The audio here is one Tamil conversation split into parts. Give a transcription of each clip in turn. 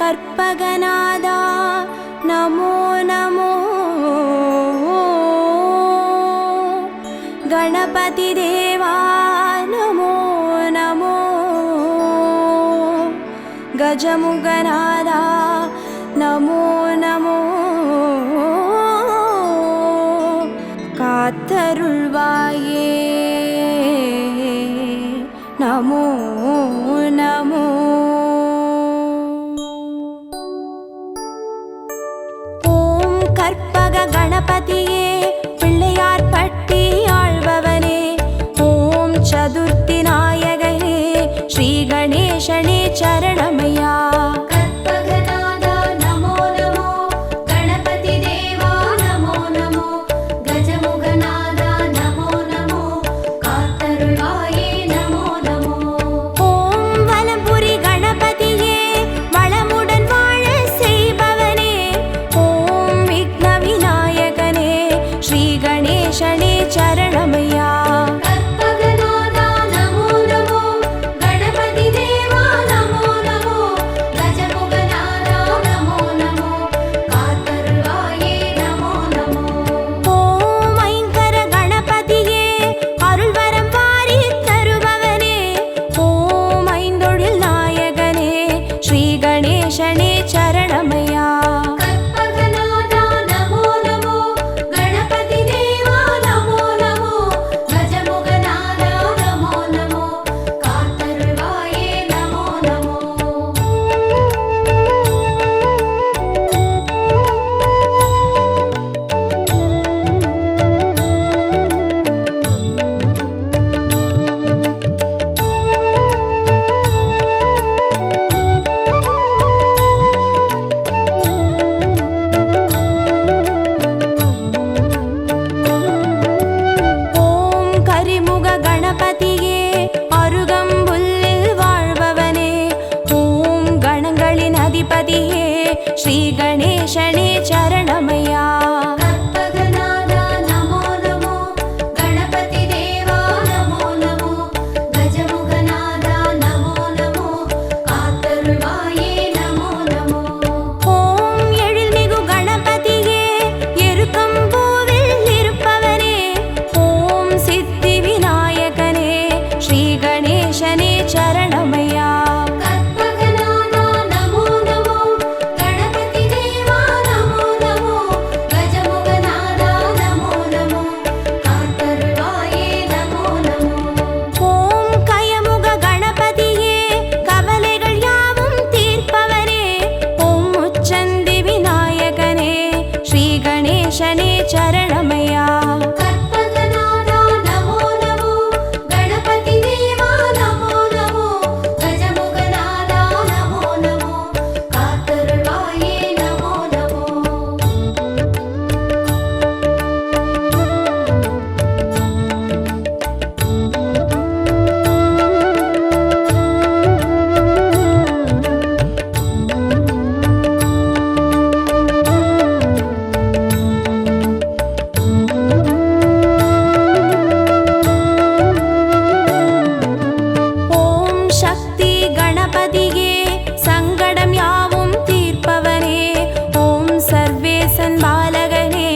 கற்பகநாதா நமோ நமோ गणपति देवा नमो नमो गजमुगनादा नमो नमो कात्तरुள்வாயே नमो नमो ओम कर्पग गणपतिये पिள்ளையார் பட்டி ஆழ்பவனே ஓம் சதுர்த்தி நாயகனே ஸ்ரீ கணேசனே சரணமையா கற்பகநாதா நமோ நமோ கணபதி தேவா நமோ நமோ கஜமுகநாதா நமோ நமோ காத்தருள்வாயே நமோ நமோ ஓம் வலம்புரி கணபதியே வளமுடன் வாழ செய்பவனே ஓம் விக்ன விநாயகனே ஸ்ரீ கணேசனே சரணமையா கற்பகநாதா நமோ நமோ கணபதி தேவா நமோ நமோ கஜமுகநாதா நமோ நமோ காத்தருள்வாயே நமோ நமோ ஓம் ஐங்கர கணபதியே அருள்வரம் வாரி தருபவனே ஓம் ஐந்தொழில் நாயகனே ஸ்ரீ கணேசனே சரணமையா கற்பகநாதா நமோ நமோ கணபதி தேவா நமோ நமோ கஜமுகநாதா நமோ நமோ காத்தருள்வாயே நமோ நமோ ஓம் கரிமுக கணபதியே அருகம்புல்லில் வாழ்பவனே ஓம் கணங்களின் அதிபதியே ஸ்ரீ கணேசனே சரணமையா கற்பகநாதா நமோ நமோ கணபதி தேவா நமோ நமோ கஜமுகநாதா நமோ நமோ காத்தருள்வாயே நமோ நமோ ஓம் எழில்மிகு கணபதியே எருக்கம்பூவில் இருப்பவனே ஓம் சித்தி விநாயகனே ஸ்ரீ கணேசனே சரணமையா கற்பகநாதா நமோ நமோ கணபதி தேவா நமோ நமோ கஜமுகநாதா நமோ நமோ காத்தருள்வாயே நமோ நமோ ஓம் கயமுக கணபதியே கவலைகள் யாவும் தீர்ப்பவனே ஓம் முச்சந்தி விநாயகனே ஸ்ரீ கணேசனே சரணமையா கற்பகநாதா நமோ நமோ கணபதி தேவா நமோ நமோ கஜமுகநாதா நமோ நமோ காத்தருள்வாயே நமோ நமோ ஓம் சக்தி கணபதியே சங்கடம் யாவும் தீர்ப்பவனே ஓம் சர்வேசன் பாலகனே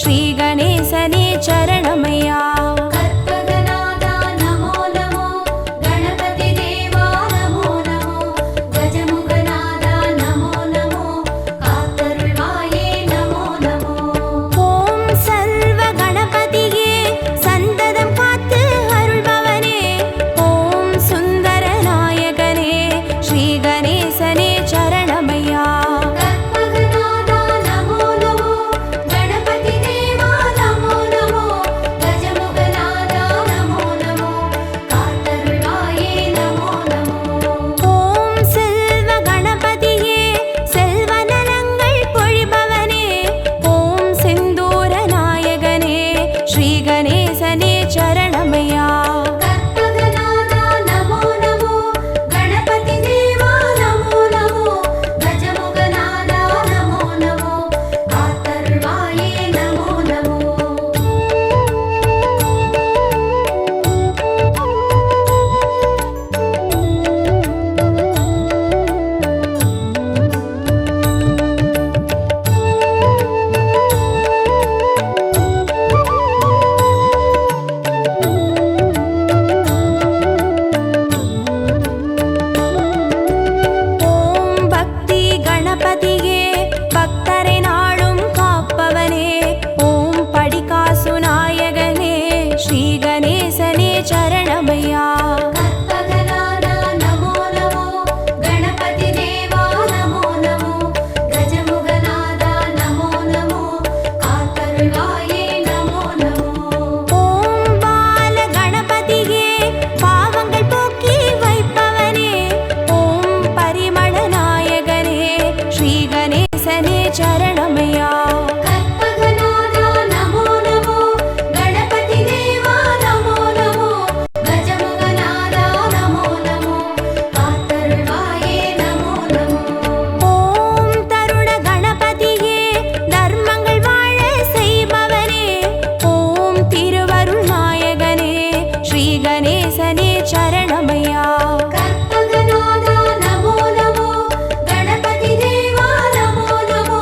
ஸ்ரீ கணேசனே சரணமையா கற்பகநாதா நமோ நமோ கணபதி தேவா நமோ நமோ கஜமுகநாதா நமோ நமோ காத்தருள்வாயே நமோ நமோ ஓம் சர்வ கணபதியே சந்ததம் காத்து அருள்பவனே ஓம் சுந்தர நாயகனே ஸ்ரீ சரணமையா. கற்பகநாதா நமோ நமோ, கணபதி தேவா நமோ நமோ, கஜமுகநாதா நமோ நமோ, காத்தருள்வாயே நமோ நமோ. ஓம் தருண கணபதியே, தர்மங்கள் வாழ செய்பவனே, ஓம் திருவருள் நாயகனே, ஸ்ரீ கணேசனே சரணமையா. கற்பகநாதா நமோ நமோ, கணபதி தேவா நமோ நமோ,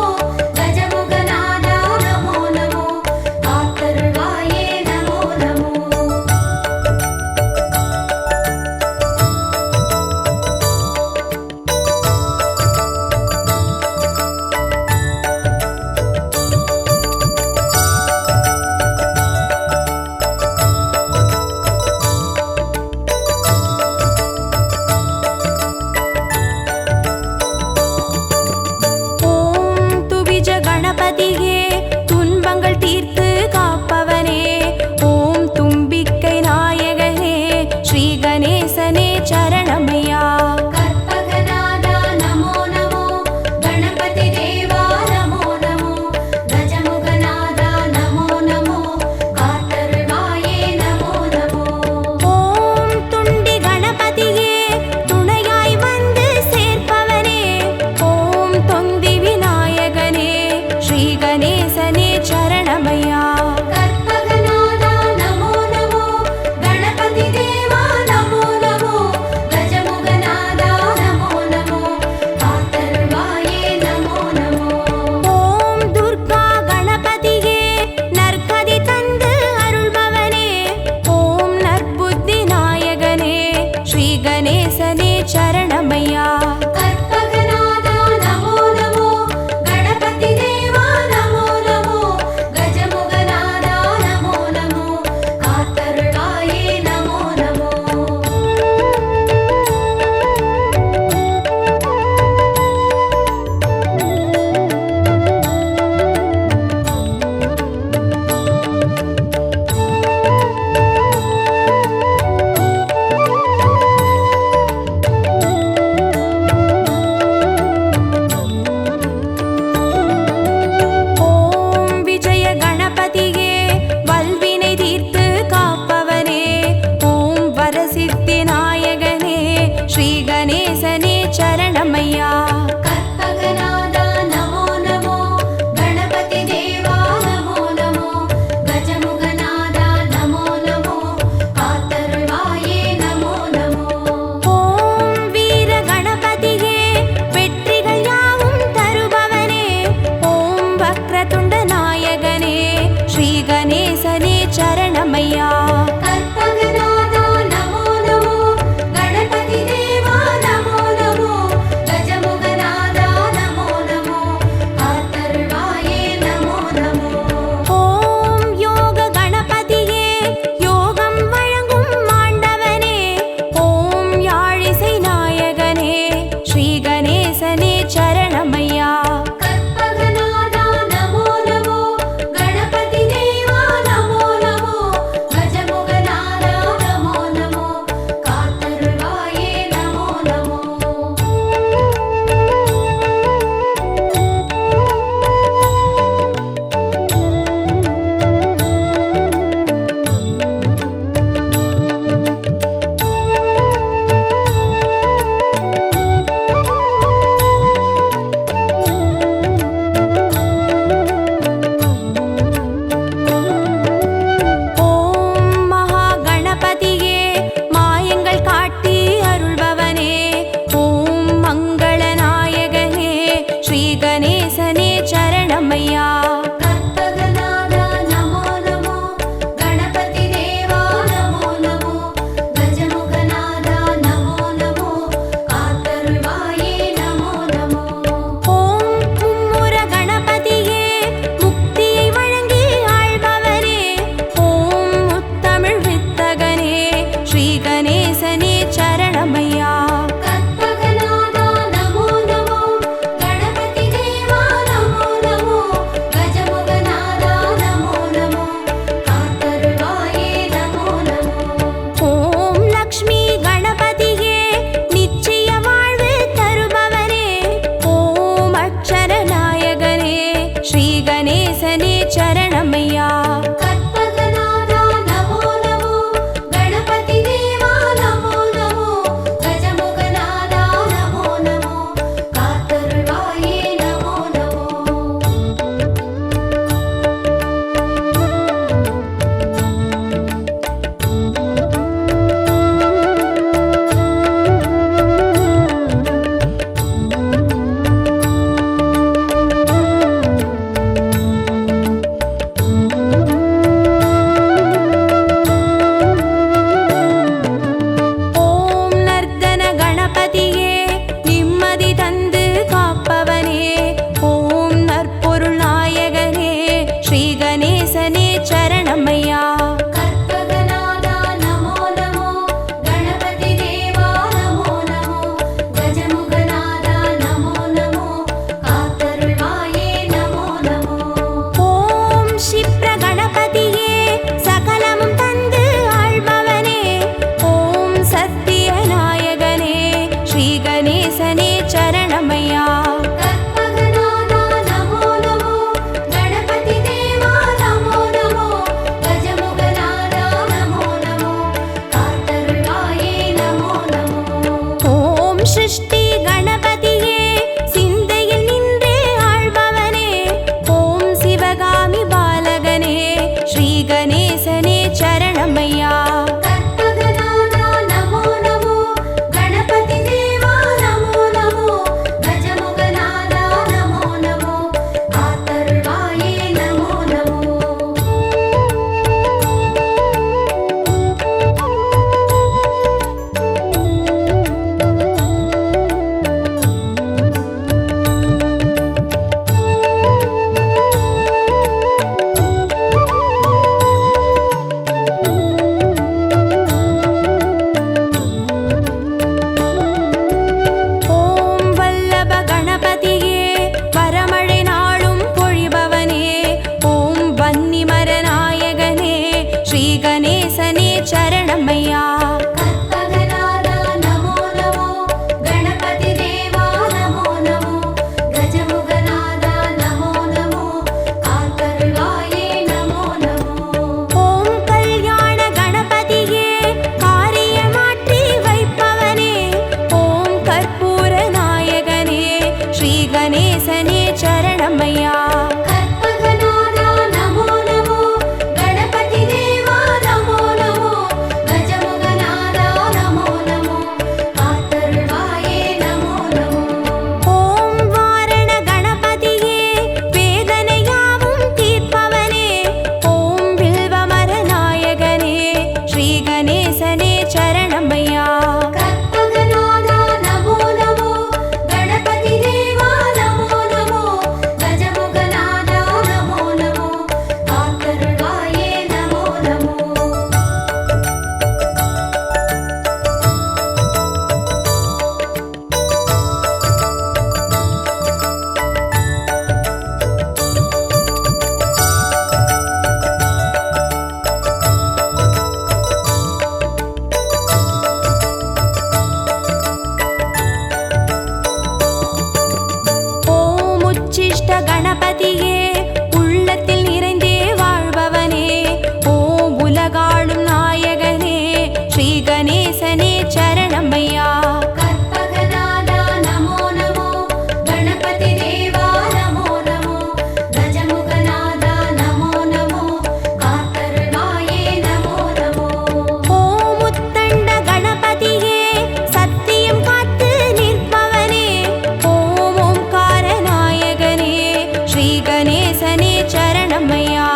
கணேசனே சரணமையா. கற்பகநாதா நமோ நமோ கணபதி தேவா நமோ நமோ கஜமுகநாதா நமோ நமோ காத்தருள்வாயே நமோ நமோ. ஓம் சிருஷ்டி கணபதியே சிந்தையில் நின்றே ஆழ்பவனே ஓம் சிவகாமி பாலகனே ஸ்ரீ கணேசனே சரணமையா. கற்பகநாதா நமோ நமோ கணபதி தேவா நமோ நமோ கஜமுகநாதா நமோ நமோ காத்தருள்வாயே நமோ நமோ. ஓம் வல்லப கணபதியே வரமழை நாளும் பொழிபவனே ஓம் வன்னிமர நாயகனே ஸ்ரீ கணேசனே சரணமையா. கற்பகநாதா நமோ நமோ கணபதி தேவா நமோ நமோ கஜமுகநாதா நமோ நமோ காத்தருள்வாயே நமோ நமோ. ஓம் கல்யாண கணபதியே காரியமாற்றி வைப்பவனே ஓம் கற்பூர நாயகனே ஸ்ரீ கணேசனே சரணமையா. கற்பகநாதா நமோ நமோ கணபதி தேவா நமோ நமோ கஜமுகநாதா நமோ நமோ காத்தருள்வாயே நமோ நமோ. ஓம் வாரண கணபதியே வேதனையாவும் தீர்ப்பவனே ஓம் வில்வமர நாயகனே ஸ்ரீ கணேசனே சரணமையா. கற்பகநாதா நமோ நமோ கணபதி தேவா நமோ நமோ கஜமுகநாதா நமோ நமோ காத்தருள்வாயே நமோ நமோ. ஓம் உச்சிஷ்ட கணபதியே உள்ளத்தில் நிறைந்தே வாழ்பவனே ஓம் உலகாளும் நாயகனே ஸ்ரீ கணேசனே சரணமையா. கற்பகநாதா நமோ நமோ கணபதி தேவா நமோ நமோ கஜமுகநாதா நமோ நமோ காத்தருள்வாயே நமோ நமோ. ஓம் உத்தண்ட கணபதியே சத்தியம் காத்து நிற்பவனே ஓம் ஓம்கார நாயகனே ஸ்ரீ கணேசனே சரணமையா.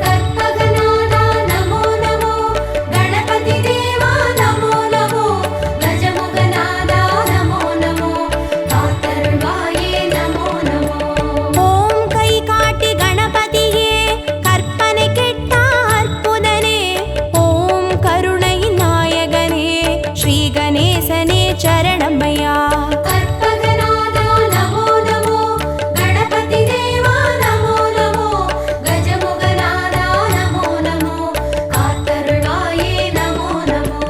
கற்பகநாதா நமோ நமோ கணபதி தேவா நமோ நமோ கஜமுகநாதா நமோ நமோ காத்தருள்வாயே நமோ நமோ. ஓம் கை காட்டி கணபதியே கற்பனை கெட்ட அற்புதனே ஓம் கருணை நாயகனே ஸ்ரீ கணேசனே சரணமையா. கற்பகநாதா நமோ நமோ கணபதி தேவா நமோ நமோ கஜமுகநாதா நமோ நமோ காத்தருள்வாயே நமோ நமோ.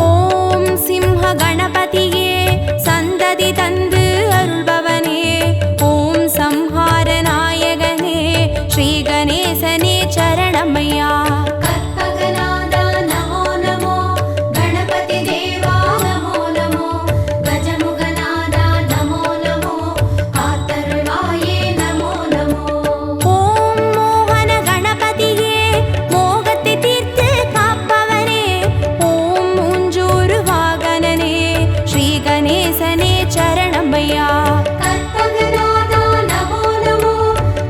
ஓம் சிம்ஹ கணபதியே சந்ததி தந்து அருள்பவனே ஓம் சம்ஹார நாயகனே ஸ்ரீ கணேசனே சரணமையா. கற்பகநாதா நமோ நமோ கணபதி தேவா நமோ நமோ கஜமுகநாதா நமோ நமோ காத்தருள்வாயே நமோ நமோ. ஓம் மோகன கணபதியே மோகத்தை தீர்த்து காப்பவனே ஓம் மூஞ்சூறு வாகனனே ஸ்ரீ கணேசனே சரணமையா. கற்பகநாதா நமோ நமோ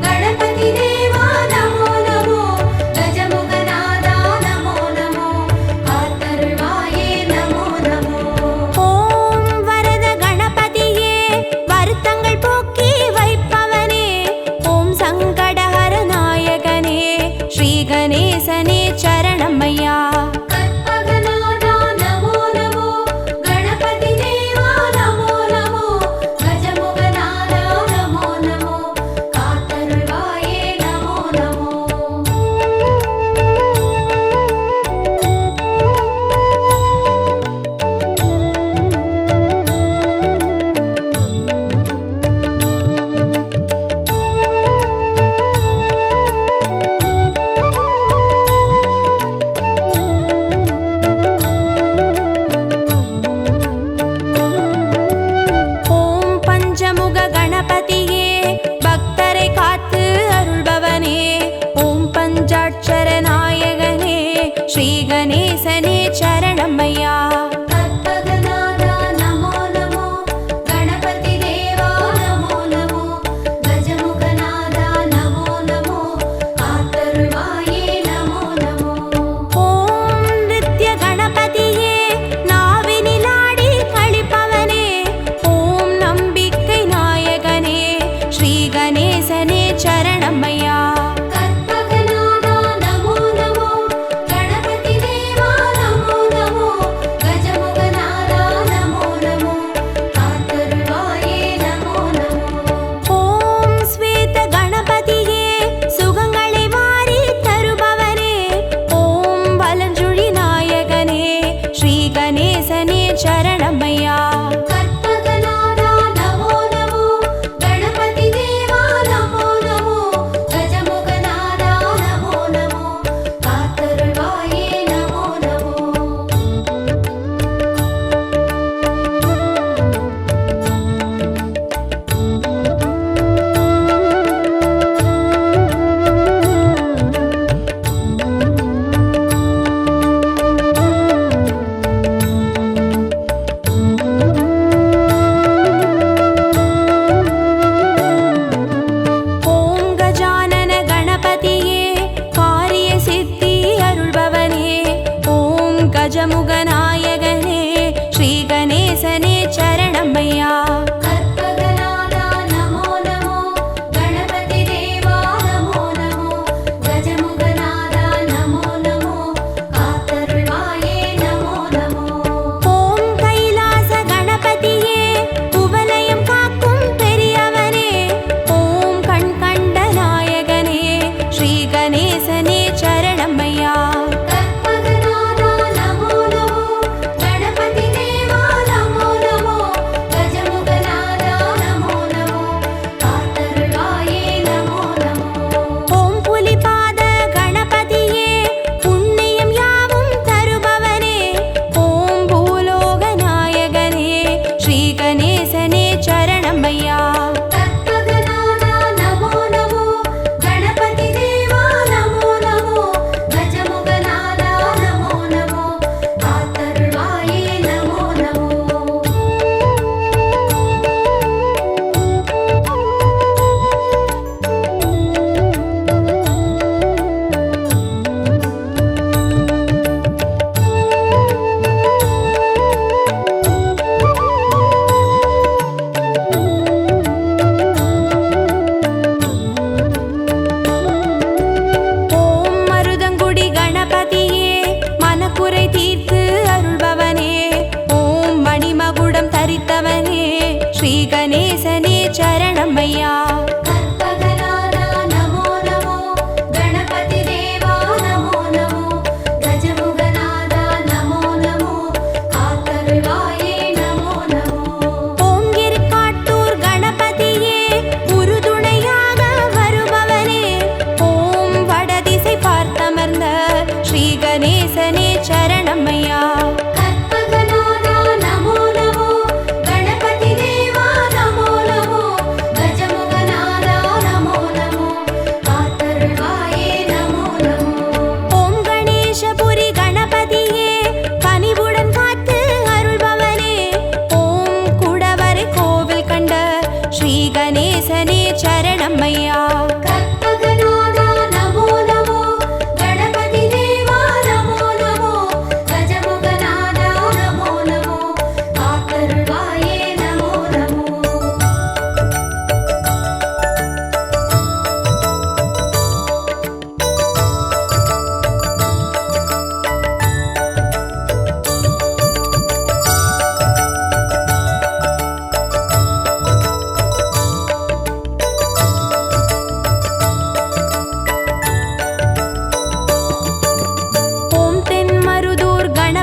கணபதி தேவா நமோ நமோ கஜமுக நேசனே சரணம் ஐயா. கற்பகநாதா நமோ நமோ கணபதி தேவா நமோ நமோ கஜமுகநாதா நமோ நமோ காத்தருள்வாயே நமோ நமோ.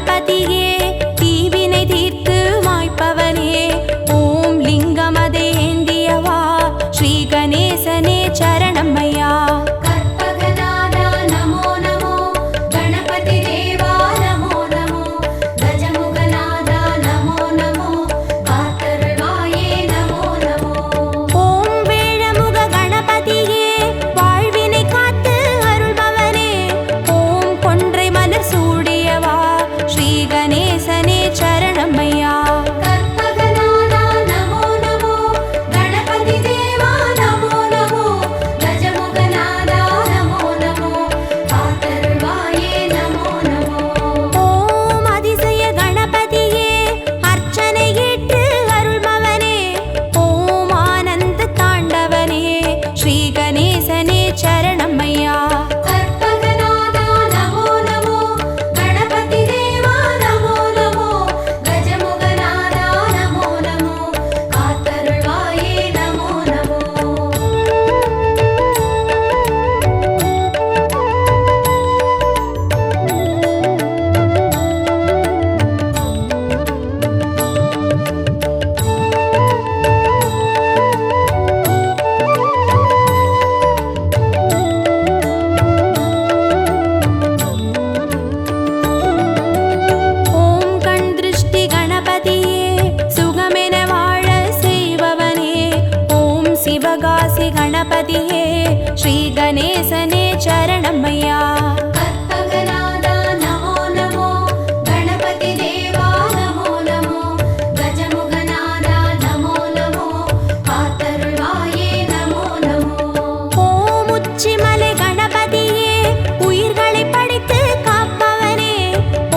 கணபதியே தீவினை தீர்த்து மாய்ப்பவனே ஓம் லிங்கமதை ஏந்தியவா ஸ்ரீ கணேசனே சரணம்மையா கற்பகநாதா நமோ நமோ கணபதி தேவா நமோ நமோ கஜமுகநாதா நமோ நமோ காத்தருள்வாயே நமோ நமோ ஓம் வேழமுக கணபதியே வாழ்வினை காத்து அருள்பவனே ஓம் கொன்றை மலர் சூடியவா ஸ்ரீ கணேசனே சரணம்மையா கற்பகநாதா நமோ நமோ கணபதி தேவா நமோ நமோ கஜமுகநாதா நமோ நமோ காத்தருள்வாயே நமோ நமோ ஓம் அதிசய கணபதியே அர்ச்சனை ஏற்று அருள்பவனே ஓம் ஆனந்த தாண்டவனே ஸ்ரீ கணேசனே சரணம்மையா கற்பகநாதா நமோ நமோ கணபதி தேவா நமோ நமோ கஜமுகநாதா நமோ நமோ காத்தருள்வாயே நமோ நமோ ஓம் கண் திருஷ்டி கணபதியே சுகமென வாழ செய்பவனே ஓம் சிவகாசி கணபதியே ஸ்ரீ கணேசனே சரணம்மையா கற்பகநாதா நமோ நமோ கணபதி தேவா நமோ நமோ கஜமுகநாதா நமோ நமோ காத்தருள்வாயே நமோ நமோ ஓம் உச்சிமலை கணபதியே உயிர்களை படைத்து காப்பவனே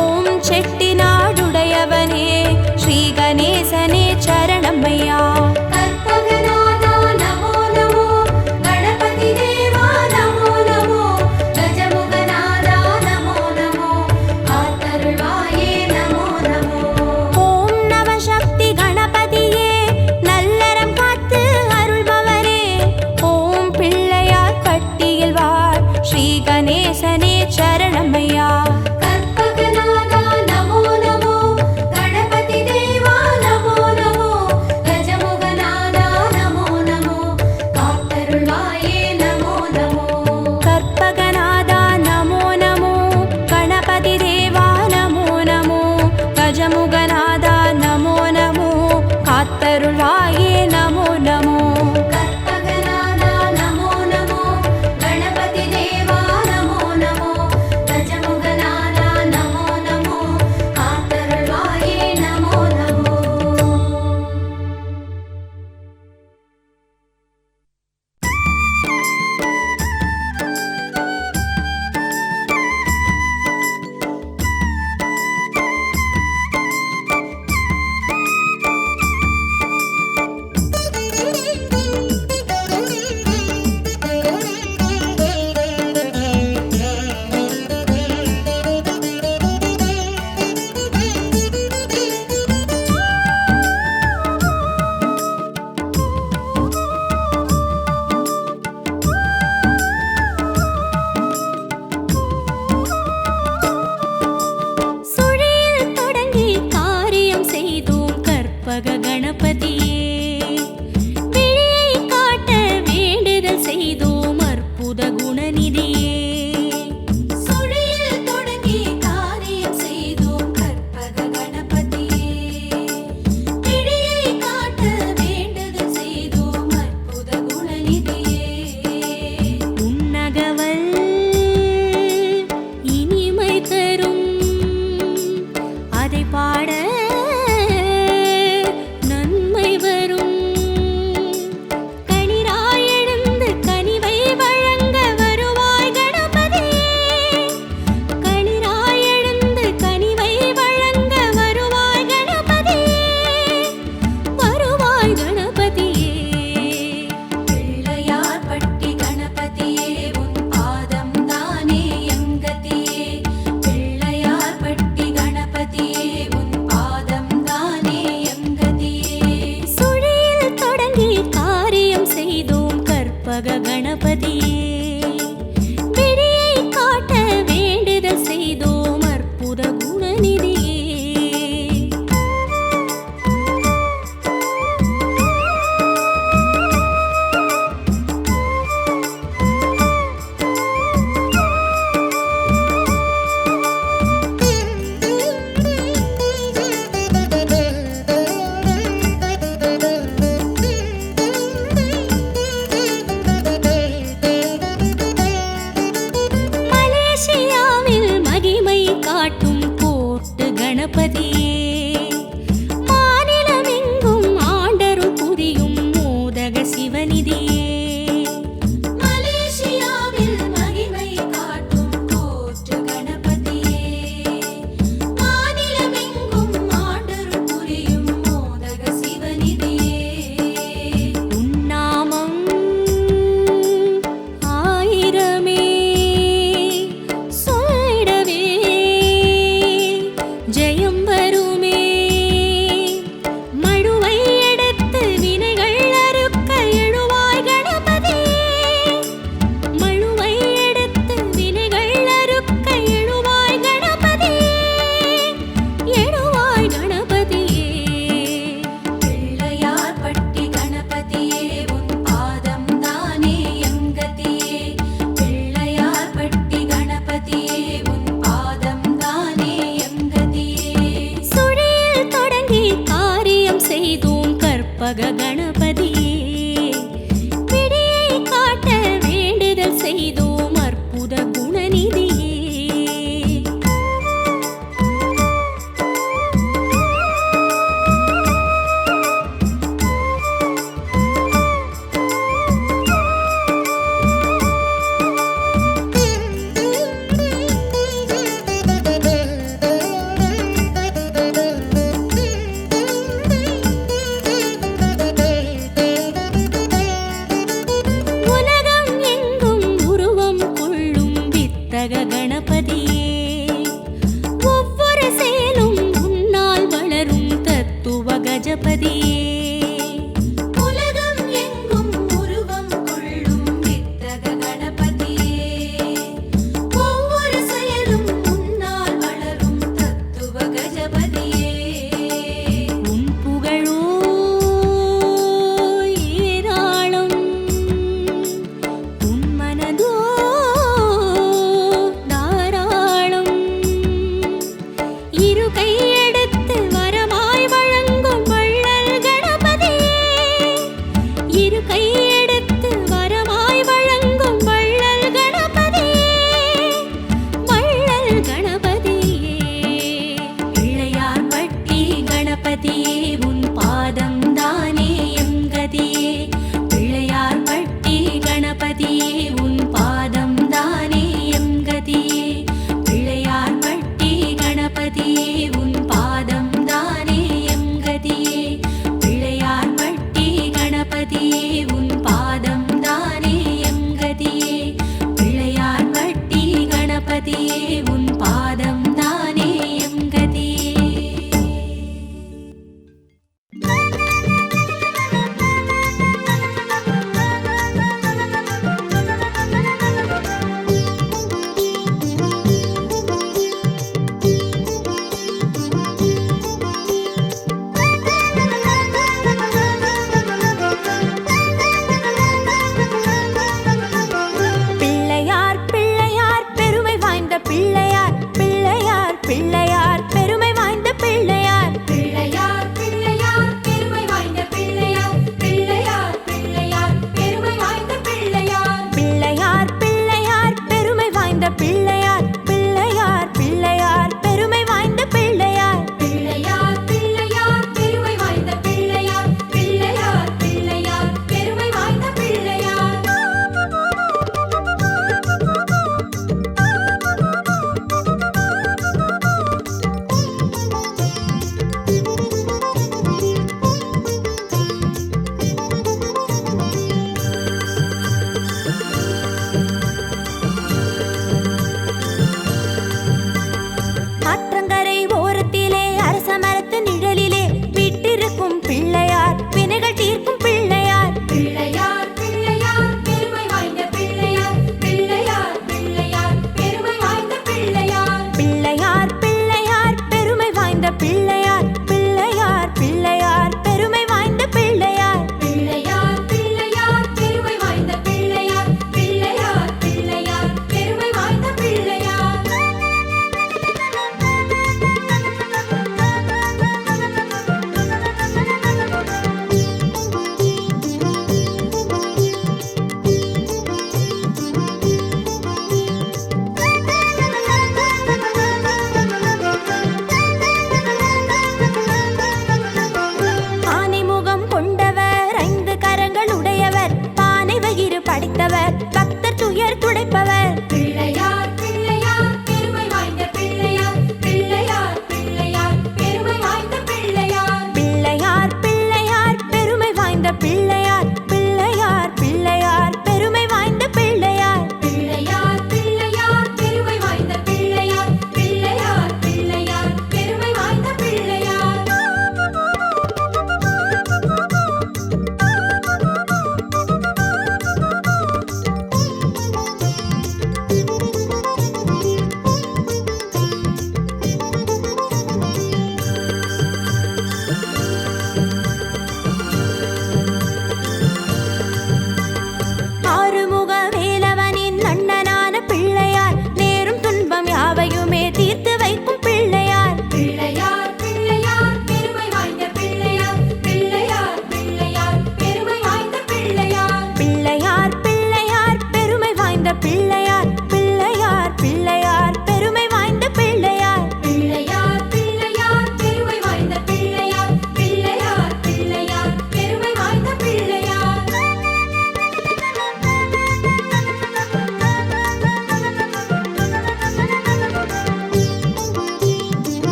ஓம் செட்டிநாடுடையவனே ஸ்ரீ கணேசனே சரணம்மையா கற்பகநாதா நமோ நமோ கணபதி தேவா நமோ நமோ கஜமுகநாதா கணபதியே மாநிலமெங்கும் ஆண்டருள் புரியும் மோதக சிவநிதியே மலேசியாவில் மகிமை காட்டும் கோற்று கணபதியே மாநிலமெங்கும் ஆண்டருள் புரியும் மோதக சிவநிதியே உன்னாமம் ஆயிரமே சொல்லிடவே ஜெயம் வருமே மழுவை எடுத்து வினைகள் அறுக்க எழுவாய் கணபதியே மழுவை எடுத்து வினைகள் அறுக்க எழுவாய் கணபதியே எழுவாய் கணபதியே பிள்ளையார் பட்டி கணபதியே உன் பாதம் தானே எங்கதியே பிள்ளையார் பட்டி கணபதியே உன் பாதம் தானே எங்கதியே சுழியில் தொடங்கி காரியம் செய்தோம் கற்பக கணபதியே விடியை காட்ட வேண்டுதல் செய்தோம் அற்புத குணநிதியே உலகம் எங்கும் உருவம் கொள்ளும் வித்தக கணபதியே ஒவ்வொரு செயலும் உன்னால் வளரும் தத்துவ கஜபதியே உலகம் எங்கும் உருவம் கொள்ளும் வித்தக கணபதியே ஒவ்வொரு செயலும் உன்னால் வளரும் தத்துவ கஜபதியே உன் புகழோ ஏராளம் உன் மனதோ தாராளம் இரு கையெடுத்து வரமாய் வழங்கும் வள்ளல் கணபதியே இரு கையெடுத்து வரமாய் வழங்கும் வள்ளல் கணபதியே வள்ளல் கணபதியே பிள்ளையார் பட்டி கணபதியே உன் பாதம் தானே எங்கதியே பிள்ளையார் பட்டி கணபதியே உன் பாதம் தானே எங்கதியே பிள்ளையார் பட்டி கணபதியே உன் பாதம் தானே எங்கதியே பிள்ளையார் பட்டி கணபதியே உன் பாதம் தானே எங்கதியே பிள்ளையார் பட்டி கணபதியே உன் பாதம் தானே எங்கதியே பிள்ளையார் பிள்ளையார் பெருமை வாய்ந்த பிள்ளையார்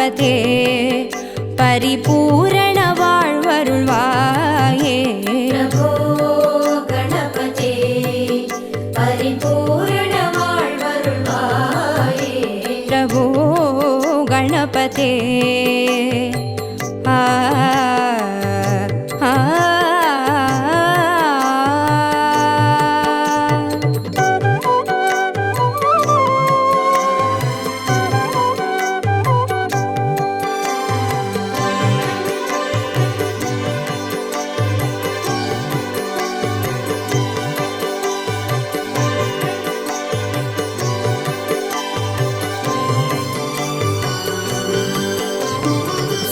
गणपते परिपूर्ण வாழ்வருள்வாயே प्रभो गणपते परिपूर्ण வாழ்வருள்வாயே प्रभो गणपते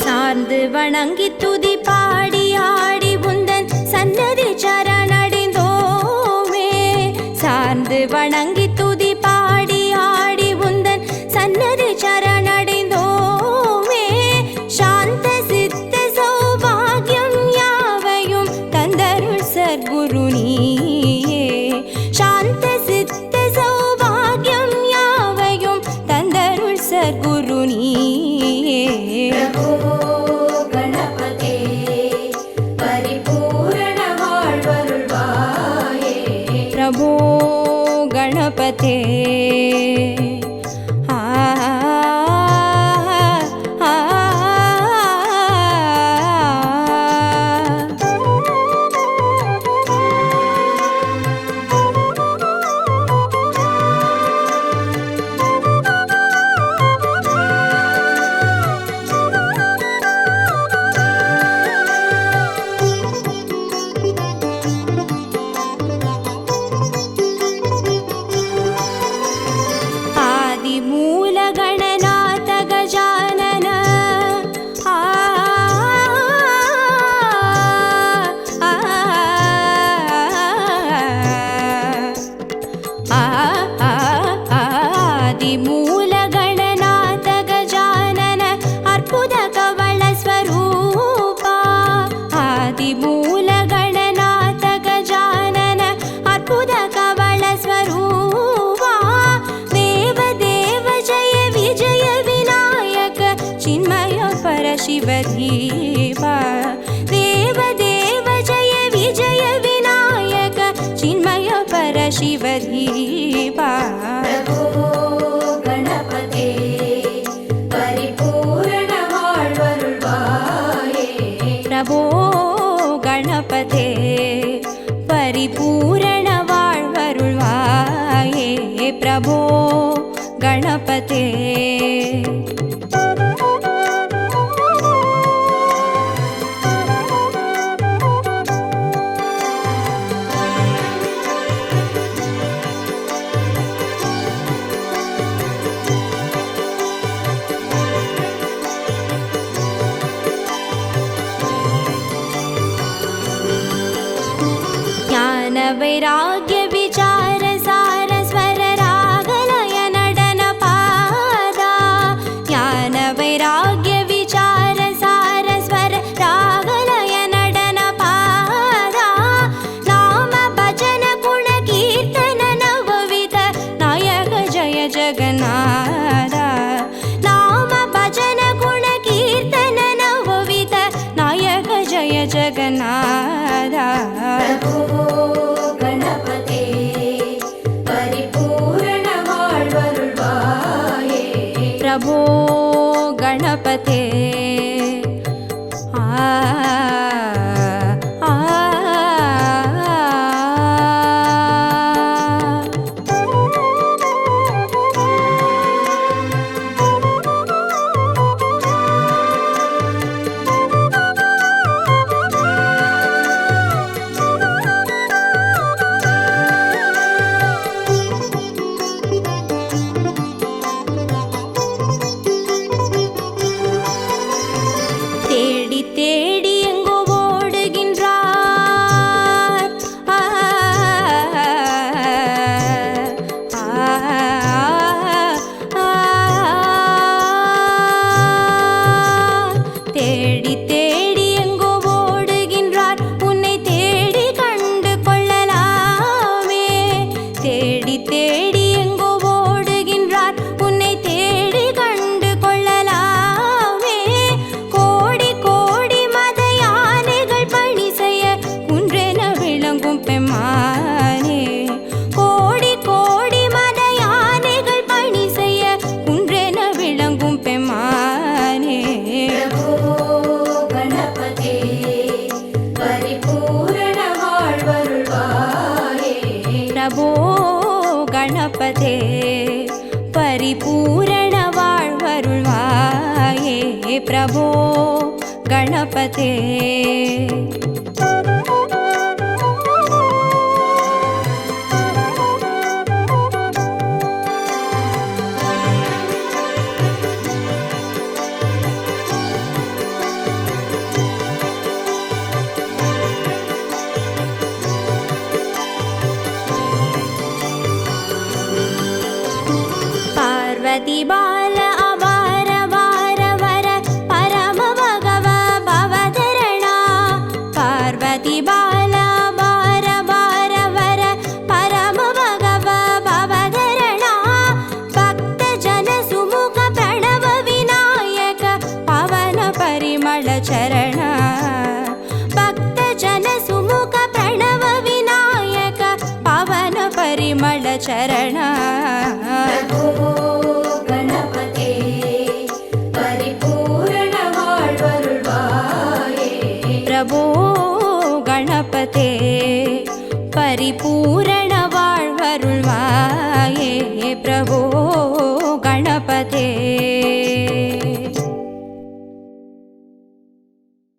சார்ந்து வணங்கி துதி பாடி ஆடி உந்தன் சன்னதி சரணடைந்தோமே சார்ந்து வணங்கி துதி பாடி ஆடி உந்தன் சன்னதி சரணடைந்தோமே சாந்த சித்த சௌபாகியம் யாவையும் தந்தருள் சத்குரு நீயே சாந்த சித்த சௌபாகியம் யாவையும் தந்தருள் சத்குரு நீயே प्रभो गणपते परिपूर्ण வாழ்வருள்வாயே प्रभो गणपते मूल गणनाथ गजानन आदिमूल गणनाथ गजानन अर्पुद कवल स्वरूपा आदिमूल गणनाथ गजानन अर्पुद कवल स्वरूपा चिन्मय परशिवधीपा देव देव जय विजय विनायक चिन्मय परशिवधीपा प्रभो गणपते परिपूर्ण வாழ்வருள்வாயே प्रभो गणपते परिपूर्ण வாழ்வருள்வாये प्रभो गणपते वैराग्य विचार सार स्वर रागलय नडन पादा ज्ञान वैराग्य विचार सार स्वर रागलय नडन पादा नाम भजन गुण कीर्तन नवविध नायक जय जगन्नाथ नाम भजन गुण कीर्तन नवविध नायक जय जगन्नाथ प्रभो गणपते परिपूर्ण வாழ்வருள்வாயே प्रभो गणपते प्रभो गणपते परिपूर्ण வாழ்வருள்வாயே प्रभो गणपते पार्वती बाल अवार वार वर परम भगव भवधरणा पार्वती बाल अवार वार वर परम भगव भवधरणा भक्त जन सुमुख प्रणव विनायक पवन परिमल चरण भक्त जन सुमुख प्रणव विनायक पवन परिमल चरण प्रभो गणपते परिपूर्ण வாழ்வருள்வாயே प्रभो गणपते परिपूर्ण வாழ்வருள்வாயே प्रभो गणपते